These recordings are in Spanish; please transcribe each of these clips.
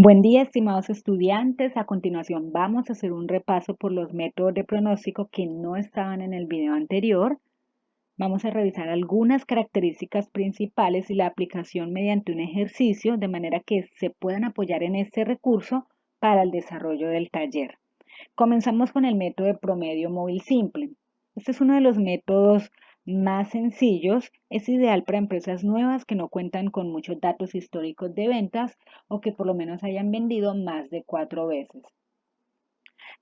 Buen día, estimados estudiantes. A continuación vamos a hacer un repaso por los métodos de pronóstico que no estaban en el video anterior. Vamos a revisar algunas características principales y la aplicación mediante un ejercicio de manera que se puedan apoyar en este recurso para el desarrollo del taller. Comenzamos con el método de promedio móvil simple. Este es uno de los métodos más sencillos. Es ideal para empresas nuevas que no cuentan con muchos datos históricos de ventas o que por lo menos hayan vendido más de 4 veces.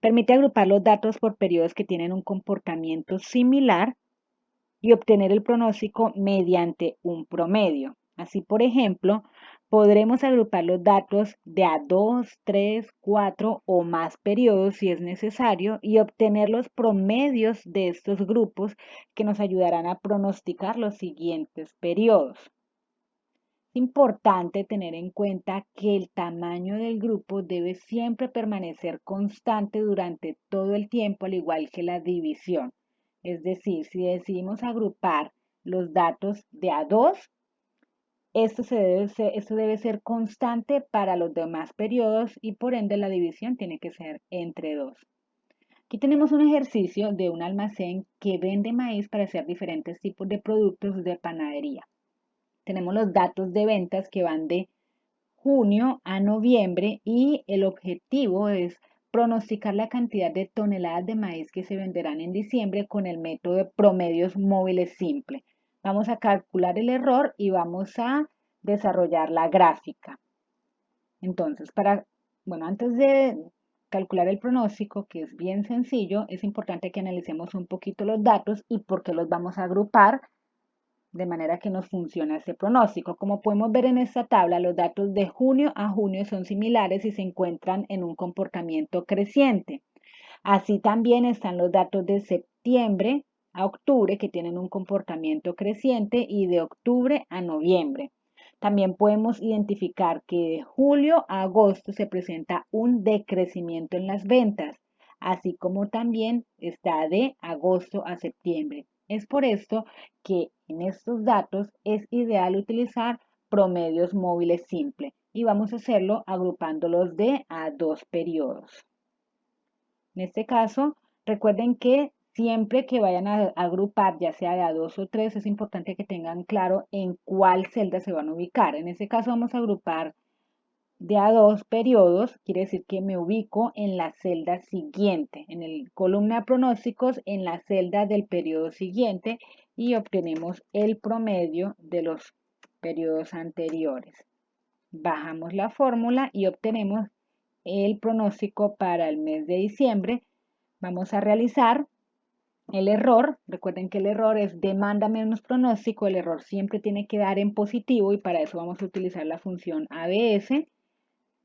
Permite agrupar los datos por periodos que tienen un comportamiento similar y obtener el pronóstico mediante un promedio. Así, por ejemplo, podremos agrupar los datos de a 2, 3, 4 o más periodos si es necesario y obtener los promedios de estos grupos que nos ayudarán a pronosticar los siguientes periodos. Es importante tener en cuenta que el tamaño del grupo debe siempre permanecer constante durante todo el tiempo, al igual que la división. Es decir, si decidimos agrupar los datos de a 2, esto debe ser constante para los demás periodos y por ende la división tiene que ser entre 2. Aquí tenemos un ejercicio de un almacén que vende maíz para hacer diferentes tipos de productos de panadería. Tenemos los datos de ventas que van de junio a noviembre y el objetivo es pronosticar la cantidad de toneladas de maíz que se venderán en diciembre con el método de promedios móviles simple. Vamos a calcular el error y vamos a desarrollar la gráfica. Entonces, antes de calcular el pronóstico, que es bien sencillo, es importante que analicemos un poquito los datos y por qué los vamos a agrupar de manera que nos funciona este pronóstico. Como podemos ver en esta tabla, los datos de junio a junio son similares y se encuentran en un comportamiento creciente. Así también están los datos de septiembre a octubre que tienen un comportamiento creciente y de octubre a noviembre. También podemos identificar que de julio a agosto se presenta un decrecimiento en las ventas, así como también está de agosto a septiembre. Es por esto que en estos datos es ideal utilizar promedios móviles simples y vamos a hacerlo agrupándolos de a 2 periodos. En este caso, recuerden que siempre que vayan a agrupar, ya sea de a 2 o 3, es importante que tengan claro en cuál celda se van a ubicar. En este caso vamos a agrupar de a 2 periodos, quiere decir que me ubico en la celda siguiente, en el columna pronósticos, en la celda del periodo siguiente y obtenemos el promedio de los periodos anteriores. Bajamos la fórmula y obtenemos el pronóstico para el mes de diciembre. Vamos a realizar el error. Recuerden que el error es demanda menos pronóstico. El error siempre tiene que dar en positivo y para eso vamos a utilizar la función ABS.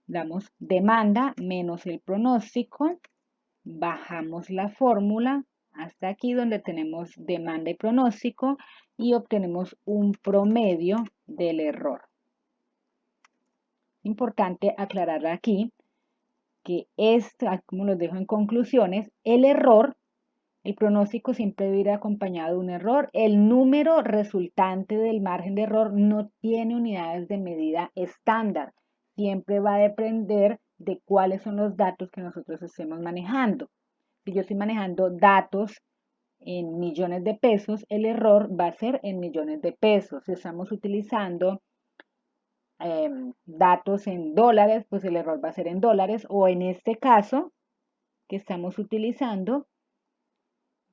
Damos demanda menos el pronóstico, bajamos la fórmula hasta aquí donde tenemos demanda y pronóstico y obtenemos un promedio del error. Importante aclarar aquí que esto, como los dejo en conclusiones, el error, el pronóstico siempre debe ir acompañado de un error. El número resultante del margen de error no tiene unidades de medida estándar. Siempre va a depender de cuáles son los datos que nosotros estemos manejando. Si yo estoy manejando datos en millones de pesos, el error va a ser en millones de pesos. Si estamos utilizando datos en dólares, pues el error va a ser en dólares. O en este caso, que estamos utilizando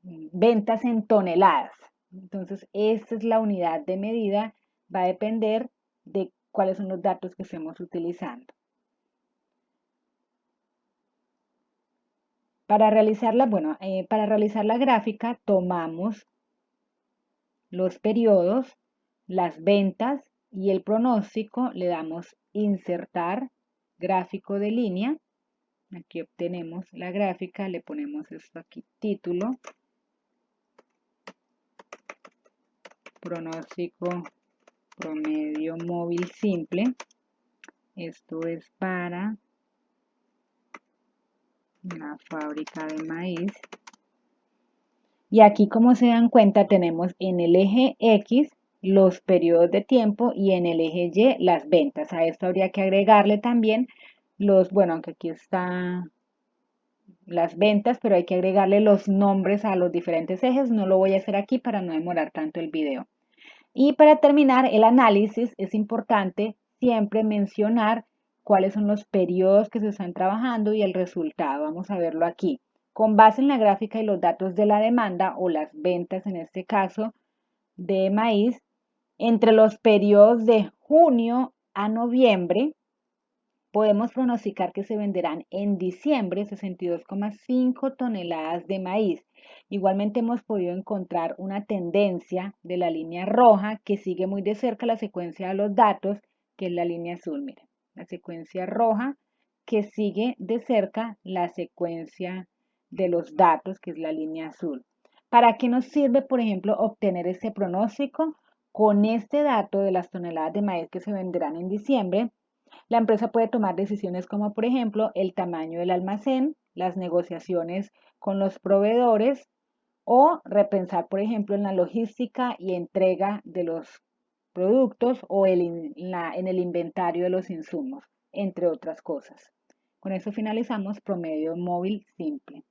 ventas en toneladas. Entonces, esta es la unidad de medida, va a depender de cuáles son los datos que estemos utilizando. Para realizar la gráfica tomamos los periodos, las ventas y el pronóstico, le damos insertar gráfico de línea. Aquí obtenemos la gráfica, le ponemos esto aquí, título, pronóstico promedio móvil simple. Esto es para una fábrica de maíz. Y aquí, como se dan cuenta, tenemos en el eje X los periodos de tiempo y en el eje Y las ventas. A esto habría que agregarle también bueno, aunque aquí está las ventas, pero hay que agregarle los nombres a los diferentes ejes. No lo voy a hacer aquí para no demorar tanto el video. Y para terminar el análisis, es importante siempre mencionar cuáles son los periodos que se están trabajando y el resultado. Vamos a verlo aquí. Con base en la gráfica y los datos de la demanda o las ventas en este caso de maíz, entre los periodos de junio a noviembre, podemos pronosticar que se venderán en diciembre 62,5 toneladas de maíz. Igualmente hemos podido encontrar una tendencia de la línea roja que sigue muy de cerca la secuencia de los datos, que es la línea azul. Miren, la secuencia roja que sigue de cerca la secuencia de los datos, que es la línea azul. ¿Para qué nos sirve, por ejemplo, obtener este pronóstico? Con este dato de las toneladas de maíz que se venderán en diciembre, la empresa puede tomar decisiones como, por ejemplo, el tamaño del almacén, las negociaciones con los proveedores o repensar, por ejemplo, en la logística y entrega de los productos o en el inventario de los insumos, entre otras cosas. Con eso finalizamos promedio móvil simple.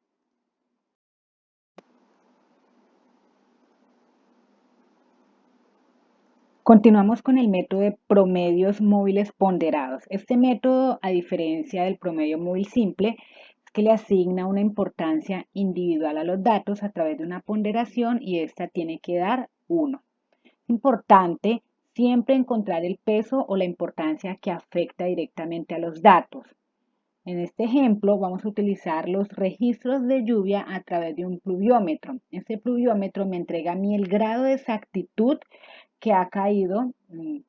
Continuamos con el método de promedios móviles ponderados. Este método, a diferencia del promedio móvil simple, es que le asigna una importancia individual a los datos a través de una ponderación y esta tiene que dar 1. Es importante siempre encontrar el peso o la importancia que afecta directamente a los datos. En este ejemplo vamos a utilizar los registros de lluvia a través de un pluviómetro. Este pluviómetro me entrega a mí el grado de exactitud que ha caído en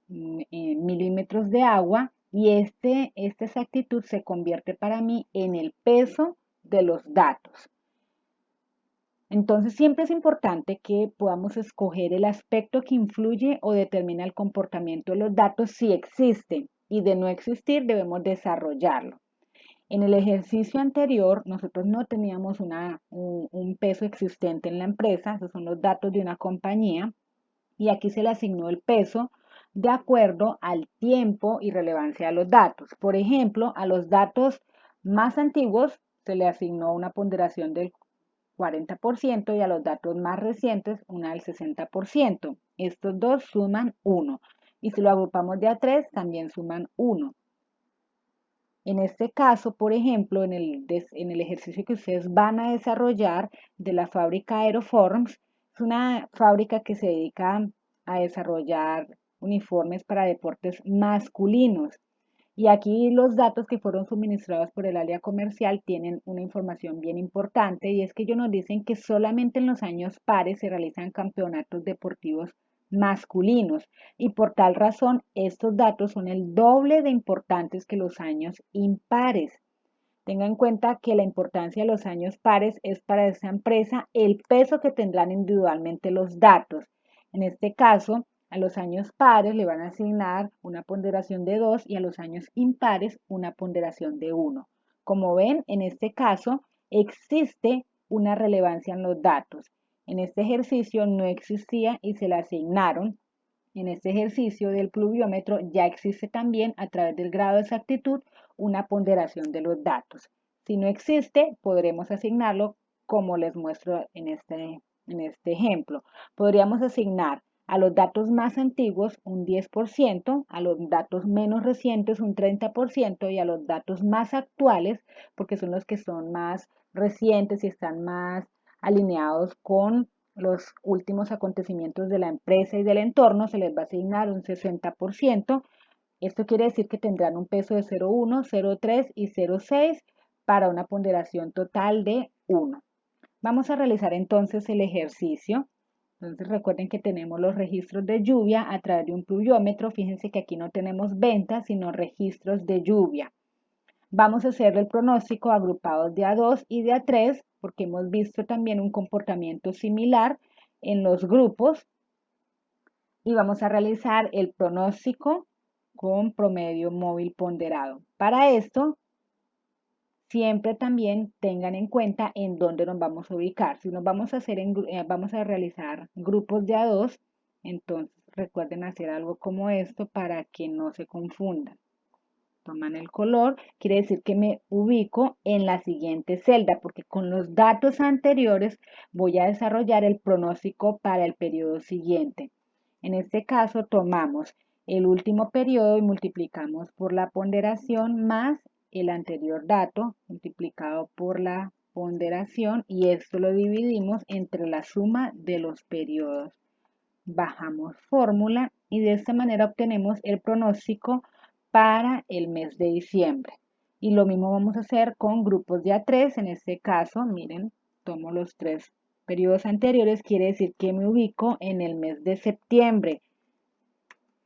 milímetros de agua y esta exactitud se convierte para mí en el peso de los datos. Entonces siempre es importante que podamos escoger el aspecto que influye o determina el comportamiento de los datos si existe y de no existir debemos desarrollarlo. En el ejercicio anterior, nosotros no teníamos un peso existente en la empresa, esos son los datos de una compañía, y aquí se le asignó el peso de acuerdo al tiempo y relevancia de los datos. Por ejemplo, a los datos más antiguos se le asignó una ponderación del 40% y a los datos más recientes una del 60%. Estos dos suman 1 y si lo agrupamos de a 3 también suman 1. En este caso, por ejemplo, en el ejercicio que ustedes van a desarrollar de la fábrica Aeroforms, es una fábrica que se dedica a desarrollar uniformes para deportes masculinos. Y aquí los datos que fueron suministrados por el área comercial tienen una información bien importante y es que ellos nos dicen que solamente en los años pares se realizan campeonatos deportivos masculinos y por tal razón estos datos son el doble de importantes que los años impares. Tenga en cuenta que la importancia de los años pares es para esta empresa el peso que tendrán individualmente los datos. En este caso, a los años pares le van a asignar una ponderación de 2 y a los años impares una ponderación de 1. Como ven, en este caso existe una relevancia en los datos. En este ejercicio no existía y se le asignaron. En este ejercicio del pluviómetro ya existe también a través del grado de exactitud una ponderación de los datos. Si no existe, podremos asignarlo como les muestro en este ejemplo. Podríamos asignar a los datos más antiguos un 10%, a los datos menos recientes un 30% y a los datos más actuales, porque son los que son más recientes y están más alineados con los últimos acontecimientos de la empresa y del entorno, se les va a asignar un 60%. Esto quiere decir que tendrán un peso de 0,1, 0,3 y 0,6 para una ponderación total de 1. Vamos a realizar entonces el ejercicio. Entonces recuerden que tenemos los registros de lluvia a través de un pluviómetro. Fíjense que aquí no tenemos ventas, sino registros de lluvia. Vamos a hacer el pronóstico agrupados de A2 y de A3 porque hemos visto también un comportamiento similar en los grupos y vamos a realizar el pronóstico con promedio móvil ponderado. Para esto, siempre también tengan en cuenta en dónde nos vamos a ubicar. Si nos vamos a vamos a realizar grupos de A2, entonces recuerden hacer algo como esto para que no se confundan. toman el color, quiere decir que me ubico en la siguiente celda, porque con los datos anteriores voy a desarrollar el pronóstico para el periodo siguiente. En este caso tomamos el último periodo y multiplicamos por la ponderación más el anterior dato multiplicado por la ponderación, y esto lo dividimos entre la suma de los periodos. Bajamos fórmula y de esta manera obtenemos el pronóstico para el mes de diciembre. Y lo mismo vamos a hacer con grupos de A3. En este caso, miren, tomo los 3 periodos anteriores, quiere decir que me ubico en el mes de septiembre.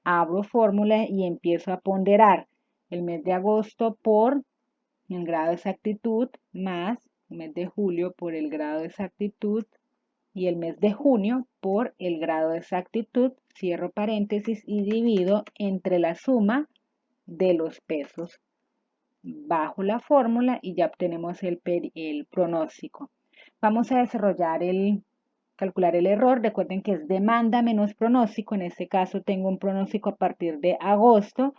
Abro fórmula y empiezo a ponderar el mes de agosto por el grado de exactitud más el mes de julio por el grado de exactitud y el mes de junio por el grado de exactitud, cierro paréntesis y divido entre la suma de los pesos. Bajo la fórmula y ya obtenemos el pronóstico. Vamos a calcular el error. Recuerden que es demanda menos pronóstico. En este caso tengo un pronóstico a partir de agosto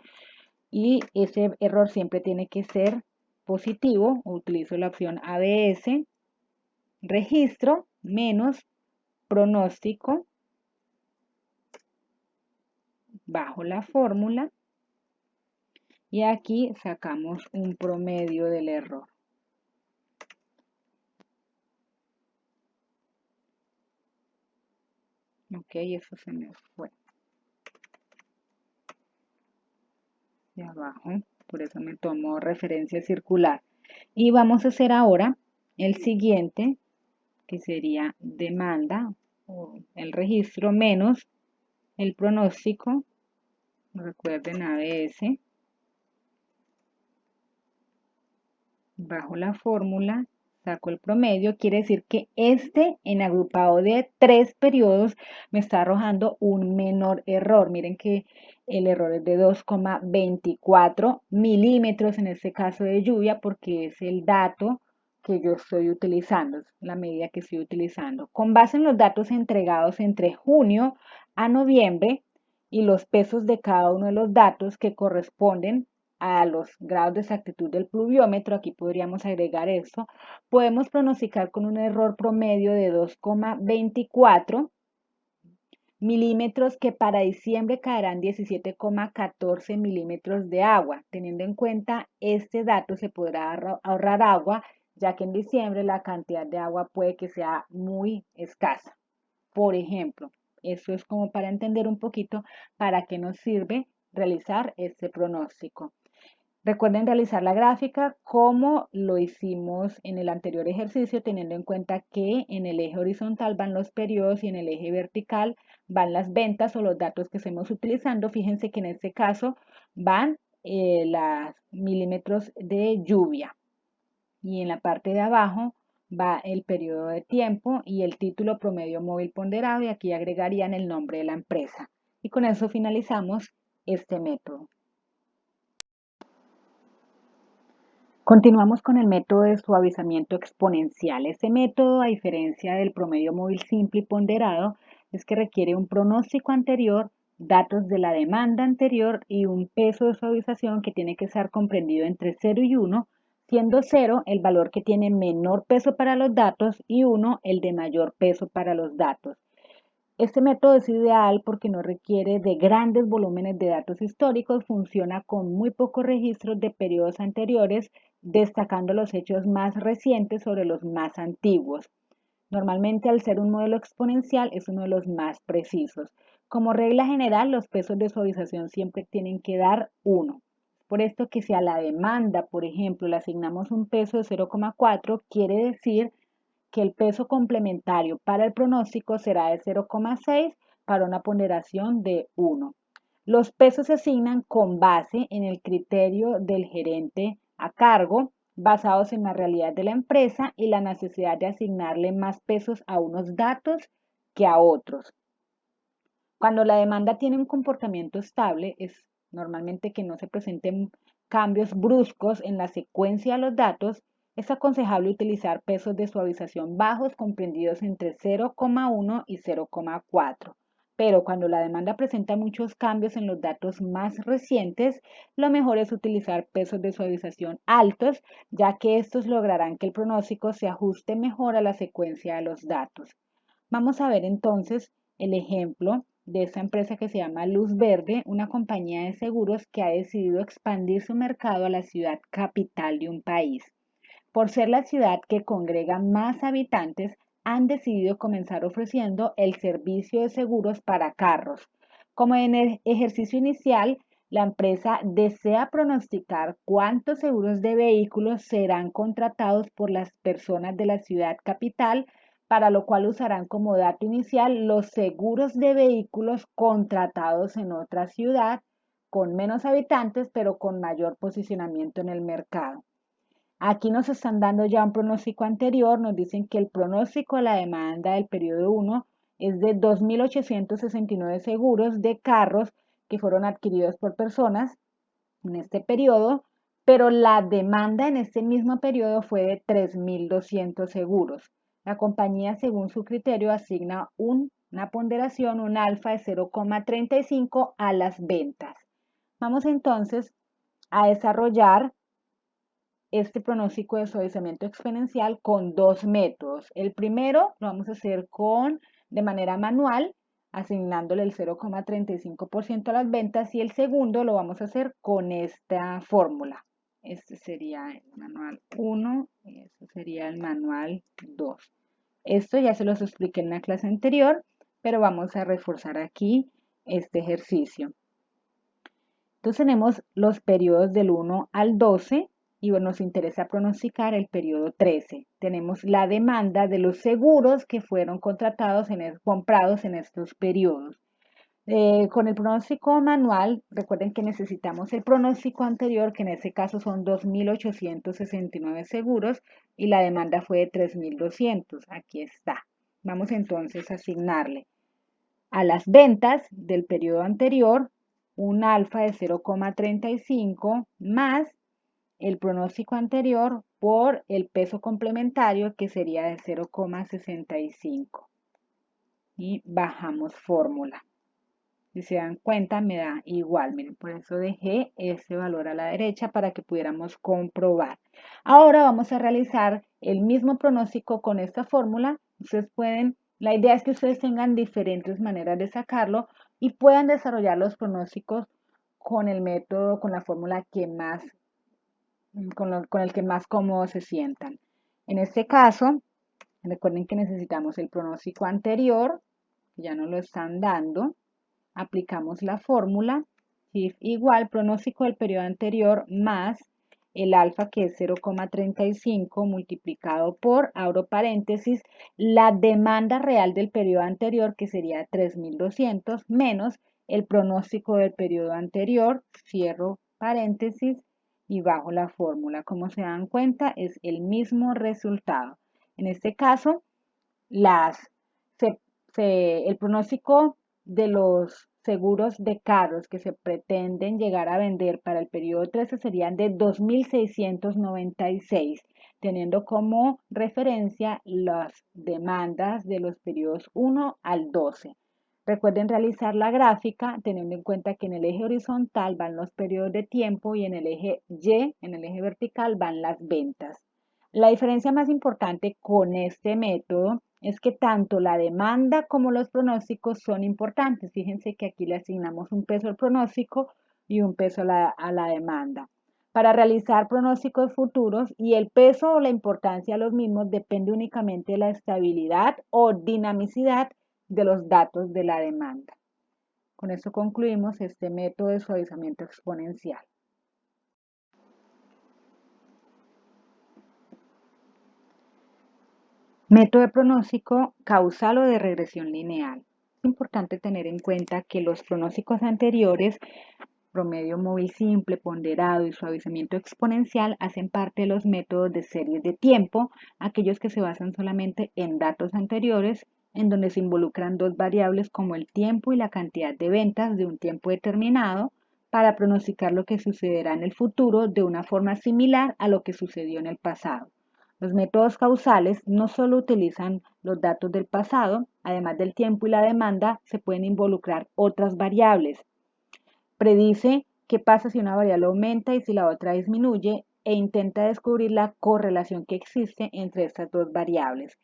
y ese error siempre tiene que ser positivo. Utilizo la opción ABS, registro menos pronóstico, bajo la fórmula y aquí sacamos un promedio del error. Ok, eso se me fue. Y abajo, por eso me tomo referencia circular. Y vamos a hacer ahora el siguiente, que sería demanda, o el registro menos el pronóstico. Recuerden ABS. Bajo la fórmula, saco el promedio, quiere decir que en agrupado de 3 periodos me está arrojando un menor error. Miren que el error es de 2,24 milímetros en este caso de lluvia, porque es el dato que yo estoy utilizando, es la medida que estoy utilizando. Con base en los datos entregados entre junio a noviembre y los pesos de cada uno de los datos que corresponden a los grados de exactitud del pluviómetro, aquí podríamos agregar esto, podemos pronosticar con un error promedio de 2,24 milímetros, que para diciembre caerán 17,14 milímetros de agua. Teniendo en cuenta este dato, se podrá ahorrar agua, ya que en diciembre la cantidad de agua puede que sea muy escasa. Por ejemplo, eso es como para entender un poquito para qué nos sirve realizar este pronóstico. Recuerden realizar la gráfica como lo hicimos en el anterior ejercicio, teniendo en cuenta que en el eje horizontal van los periodos y en el eje vertical van las ventas o los datos que estemos utilizando. Fíjense que en este caso van los milímetros de lluvia y en la parte de abajo va el periodo de tiempo y el título promedio móvil ponderado, y aquí agregarían el nombre de la empresa. Y con eso finalizamos este método. Continuamos con el método de suavizamiento exponencial. Este método, a diferencia del promedio móvil simple y ponderado, es que requiere un pronóstico anterior, datos de la demanda anterior y un peso de suavización que tiene que estar comprendido entre 0 y 1, siendo 0 el valor que tiene menor peso para los datos y 1 el de mayor peso para los datos. Este método es ideal porque no requiere de grandes volúmenes de datos históricos, funciona con muy pocos registros de periodos anteriores, destacando los hechos más recientes sobre los más antiguos. Normalmente, al ser un modelo exponencial, es uno de los más precisos. Como regla general, los pesos de suavización siempre tienen que dar 1. Por esto que si a la demanda, por ejemplo, le asignamos un peso de 0,4, quiere decir que el peso complementario para el pronóstico será de 0,6 para una ponderación de 1. Los pesos se asignan con base en el criterio del gerente a cargo, basados en la realidad de la empresa y la necesidad de asignarle más pesos a unos datos que a otros. Cuando la demanda tiene un comportamiento estable, es normalmente que no se presenten cambios bruscos en la secuencia de los datos, es aconsejable utilizar pesos de suavización bajos comprendidos entre 0,1 y 0,4. Pero cuando la demanda presenta muchos cambios en los datos más recientes, lo mejor es utilizar pesos de suavización altos, ya que estos lograrán que el pronóstico se ajuste mejor a la secuencia de los datos. Vamos a ver entonces el ejemplo de esta empresa que se llama Luz Verde, una compañía de seguros que ha decidido expandir su mercado a la ciudad capital de un país. Por ser la ciudad que congrega más habitantes, han decidido comenzar ofreciendo el servicio de seguros para carros. Como en el ejercicio inicial, la empresa desea pronosticar cuántos seguros de vehículos serán contratados por las personas de la ciudad capital, para lo cual usarán como dato inicial los seguros de vehículos contratados en otra ciudad con menos habitantes, pero con mayor posicionamiento en el mercado. Aquí nos están dando ya un pronóstico anterior, nos dicen que el pronóstico a la demanda del periodo 1 es de 2.869 seguros de carros que fueron adquiridos por personas en este periodo, pero la demanda en este mismo periodo fue de 3.200 seguros. La compañía, según su criterio, asigna una ponderación, un alfa de 0,35 a las ventas. Vamos entonces a desarrollar este pronóstico de suavizamiento exponencial con dos métodos. El primero lo vamos a hacer de manera manual, asignándole el 0,35% a las ventas, y el segundo lo vamos a hacer con esta fórmula. Este sería el manual 1 y este sería el manual 2. Esto ya se los expliqué en la clase anterior, pero vamos a reforzar aquí este ejercicio. Entonces tenemos los periodos del 1 al 12 y bueno, nos interesa pronosticar el periodo 13. Tenemos la demanda de los seguros que fueron comprados en estos periodos. Con el pronóstico manual, recuerden que necesitamos el pronóstico anterior, que en este caso son 2.869 seguros, y la demanda fue de 3.200. Aquí está. Vamos entonces a asignarle a las ventas del periodo anterior un alfa de 0,35 más el pronóstico anterior por el peso complementario, que sería de 0,65. Y bajamos fórmula. Si se dan cuenta, me da igual. Miren, por eso dejé este valor a la derecha para que pudiéramos comprobar. Ahora vamos a realizar el mismo pronóstico con esta fórmula. La idea es que ustedes tengan diferentes maneras de sacarlo y puedan desarrollar los pronósticos con el método, con la fórmula con el que más cómodos se sientan. En este caso, recuerden que necesitamos el pronóstico anterior, ya nos lo están dando. Aplicamos la fórmula, if igual pronóstico del periodo anterior más el alfa, que es 0,35 multiplicado por, abro paréntesis, la demanda real del periodo anterior, que sería 3.200, menos el pronóstico del periodo anterior, cierro paréntesis y bajo la fórmula. Como se dan cuenta, es el mismo resultado. En este caso, el pronóstico de los seguros de carros que se pretenden llegar a vender para el periodo 13 serían de 2.696, teniendo como referencia las demandas de los periodos 1 al 12. Recuerden realizar la gráfica teniendo en cuenta que en el eje horizontal van los periodos de tiempo y en el eje Y, en el eje vertical, van las ventas. La diferencia más importante con este método es que tanto la demanda como los pronósticos son importantes. Fíjense que aquí le asignamos un peso al pronóstico y un peso a la demanda. Para realizar pronósticos futuros, y el peso o la importancia de los mismos depende únicamente de la estabilidad o dinamicidad de los datos de la demanda. Con esto concluimos este método de suavizamiento exponencial. Método de pronóstico causal o de regresión lineal. Es importante tener en cuenta que los pronósticos anteriores, promedio móvil simple, ponderado y suavizamiento exponencial, hacen parte de los métodos de series de tiempo, aquellos que se basan solamente en datos anteriores, en donde se involucran dos variables como el tiempo y la cantidad de ventas de un tiempo determinado, para pronosticar lo que sucederá en el futuro de una forma similar a lo que sucedió en el pasado. Los métodos causales no solo utilizan los datos del pasado, además del tiempo y la demanda, se pueden involucrar otras variables. Predice qué pasa si una variable aumenta y si la otra disminuye e intenta descubrir la correlación que existe entre estas dos variables.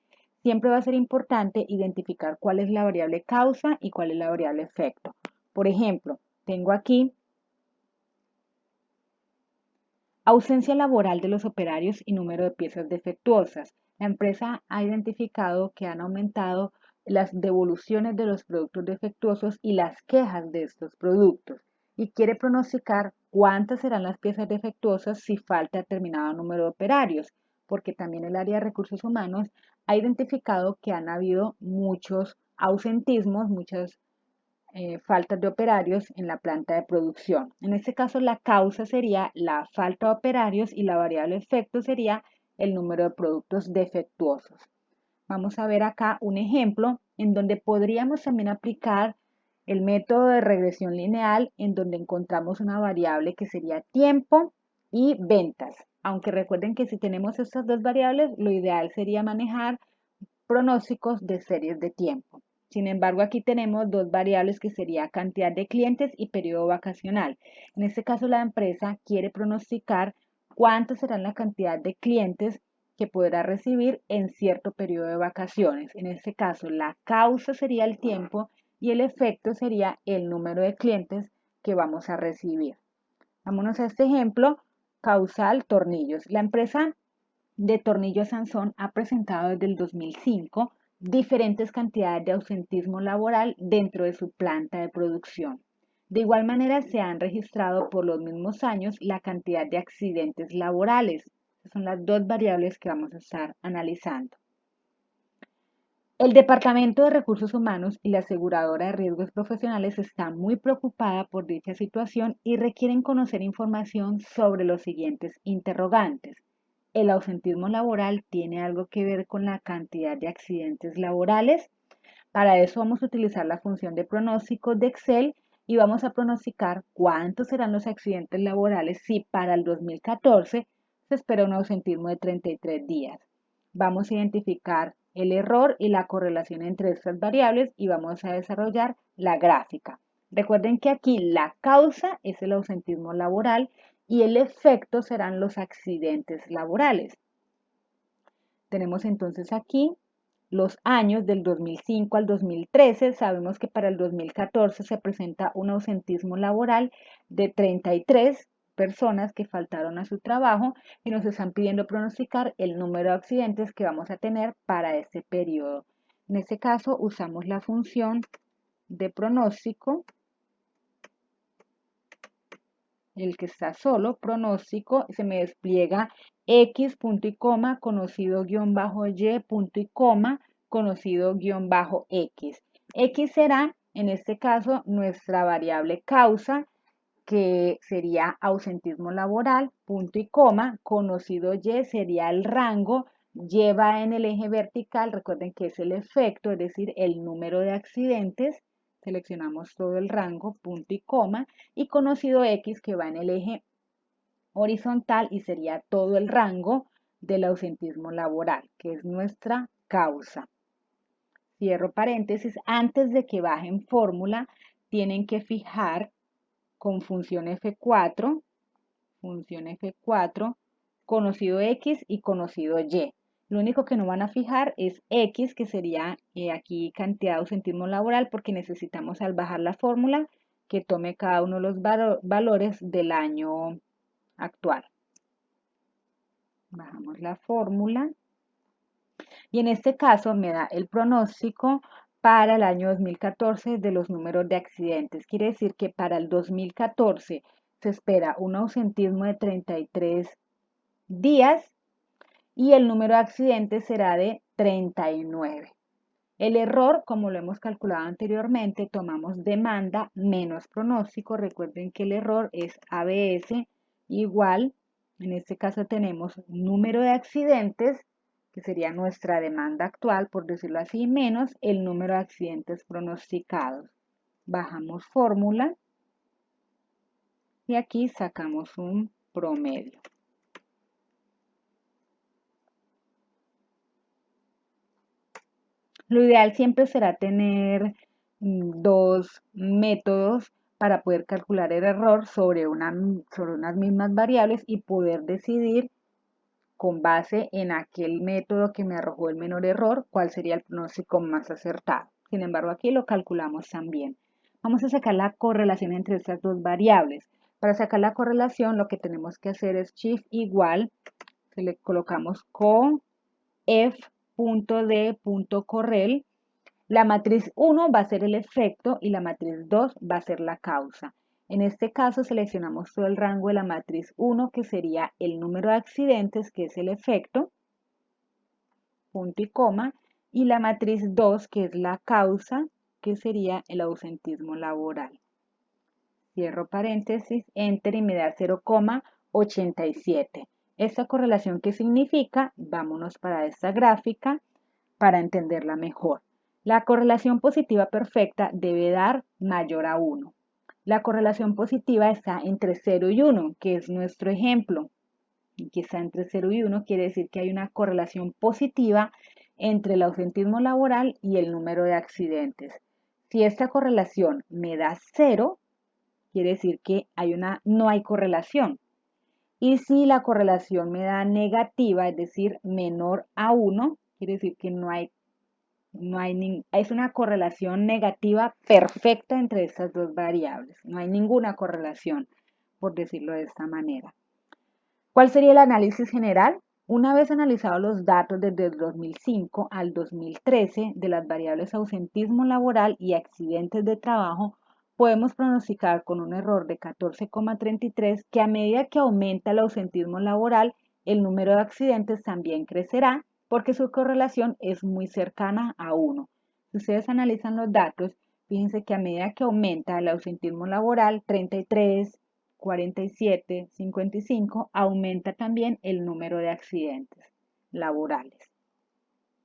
Siempre va a ser importante identificar cuál es la variable causa y cuál es la variable efecto. Por ejemplo, tengo aquí ausencia laboral de los operarios y número de piezas defectuosas. La empresa ha identificado que han aumentado las devoluciones de los productos defectuosos y las quejas de estos productos y quiere pronosticar cuántas serán las piezas defectuosas si falta determinado número de operarios, porque también el área de recursos humanos ha identificado que han habido muchos ausentismos, muchas faltas de operarios en la planta de producción. En este caso, la causa sería la falta de operarios y la variable efecto sería el número de productos defectuosos. Vamos a ver acá un ejemplo en donde podríamos también aplicar el método de regresión lineal en donde encontramos una variable que sería tiempo y ventas. Aunque recuerden que si tenemos estas dos variables, lo ideal sería manejar pronósticos de series de tiempo. Sin embargo, aquí tenemos dos variables que sería cantidad de clientes y periodo vacacional. En este caso, la empresa quiere pronosticar cuánta será la cantidad de clientes que podrá recibir en cierto periodo de vacaciones. En este caso, la causa sería el tiempo y el efecto sería el número de clientes que vamos a recibir. Vámonos a este ejemplo, causal tornillos. La empresa de Tornillos Sansón ha presentado desde el 2005 diferentes cantidades de ausentismo laboral dentro de su planta de producción. De igual manera, se han registrado por los mismos años la cantidad de accidentes laborales. Estas son las dos variables que vamos a estar analizando. El Departamento de Recursos Humanos y la aseguradora de riesgos profesionales está muy preocupada por dicha situación y requieren conocer información sobre los siguientes interrogantes. ¿El ausentismo laboral tiene algo que ver con la cantidad de accidentes laborales? Para eso vamos a utilizar la función de pronósticos de Excel y vamos a pronosticar cuántos serán los accidentes laborales si para el 2014 se espera un ausentismo de 33 días. Vamos a identificar el error y la correlación entre estas variables y vamos a desarrollar la gráfica. Recuerden que aquí la causa es el ausentismo laboral y el efecto serán los accidentes laborales. Tenemos entonces aquí los años del 2005 al 2013. Sabemos que para el 2014 se presenta un ausentismo laboral de 33 personas que faltaron a su trabajo y nos están pidiendo pronosticar el número de accidentes que vamos a tener para este periodo. En este caso usamos la función de pronóstico, el que está solo, pronóstico, se me despliega X punto y coma, conocido guión bajo Y punto y coma, conocido guión bajo X. X será, en este caso, nuestra variable causa, que sería ausentismo laboral, punto y coma, conocido Y sería el rango, lleva en el eje vertical, recuerden que es el efecto, es decir, el número de accidentes, seleccionamos todo el rango, punto y coma, y conocido X que va en el eje horizontal y sería todo el rango del ausentismo laboral, que es nuestra causa. Cierro paréntesis, antes de que bajen fórmula, tienen que fijar con función F4, conocido X y conocido Y. Lo único que no van a fijar es X, que sería aquí cantidad de ausentismo laboral, porque necesitamos al bajar la fórmula que tome cada uno de los valores del año actual. Bajamos la fórmula y en este caso me da el pronóstico para el año 2014 de los números de accidentes. Quiere decir que para el 2014 se espera un ausentismo de 33 días y el número de accidentes será de 39. El error, como lo hemos calculado anteriormente, tomamos demanda menos pronóstico. Recuerden que el error es ABS igual, en este caso tenemos número de accidentes, que sería nuestra demanda actual, por decirlo así, menos el número de accidentes pronosticados. Bajamos fórmula y aquí sacamos un promedio. Lo ideal siempre será tener dos métodos para poder calcular el error sobre unas mismas variables y poder decidir con base en aquel método que me arrojó el menor error cuál sería el pronóstico más acertado. Sin embargo, aquí lo calculamos también. Vamos a sacar la correlación entre estas dos variables. Para sacar la correlación, lo que tenemos que hacer es shift igual, que le colocamos con f.d.correl. La matriz 1 va a ser el efecto y la matriz 2 va a ser la causa. En este caso seleccionamos todo el rango de la matriz 1, que sería el número de accidentes, que es el efecto, punto y coma, y la matriz 2, que es la causa, que sería el ausentismo laboral. Cierro paréntesis, enter y me da 0,87. ¿Esta correlación qué significa? Vámonos para esta gráfica para entenderla mejor. La correlación positiva perfecta debe dar mayor a 1. La correlación positiva está entre 0 y 1, que es nuestro ejemplo. Aquí está entre 0 y 1, quiere decir que hay una correlación positiva entre el ausentismo laboral y el número de accidentes. Si esta correlación me da 0, quiere decir que no hay correlación. Y si la correlación me da negativa, es decir, menor a 1, quiere decir que es una correlación negativa perfecta entre estas dos variables. No hay ninguna correlación, por decirlo de esta manera. ¿Cuál sería el análisis general? Una vez analizados los datos desde el 2005 al 2013 de las variables ausentismo laboral y accidentes de trabajo, podemos pronosticar con un error de 14,33 que a medida que aumenta el ausentismo laboral, el número de accidentes también crecerá porque su correlación es muy cercana a 1. Si ustedes analizan los datos, fíjense que a medida que aumenta el ausentismo laboral, 33, 47, 55, aumenta también el número de accidentes laborales.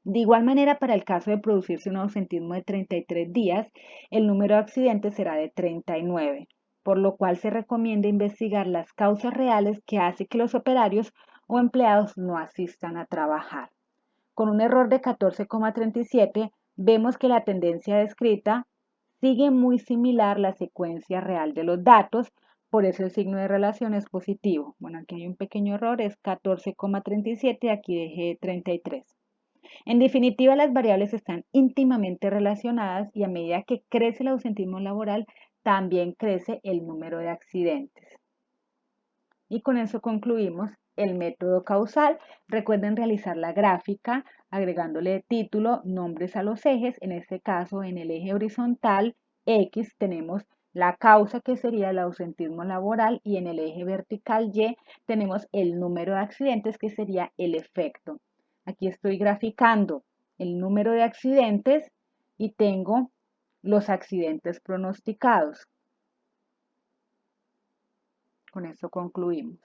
De igual manera, para el caso de producirse un ausentismo de 33 días, el número de accidentes será de 39, por lo cual se recomienda investigar las causas reales que hacen que los operarios o empleados no asistan a trabajar. Con un error de 14,37, vemos que la tendencia descrita sigue muy similar la secuencia real de los datos, por eso el signo de relación es positivo. Bueno, aquí hay un pequeño error, es 14,37, aquí dejé 33. En definitiva, las variables están íntimamente relacionadas y a medida que crece el ausentismo laboral, también crece el número de accidentes. Y con eso concluimos el método causal. Recuerden realizar la gráfica agregándole título, nombres a los ejes. En este caso, en el eje horizontal X tenemos la causa, que sería el ausentismo laboral, y en el eje vertical Y tenemos el número de accidentes, que sería el efecto. Aquí estoy graficando el número de accidentes y tengo los accidentes pronosticados. Con esto concluimos.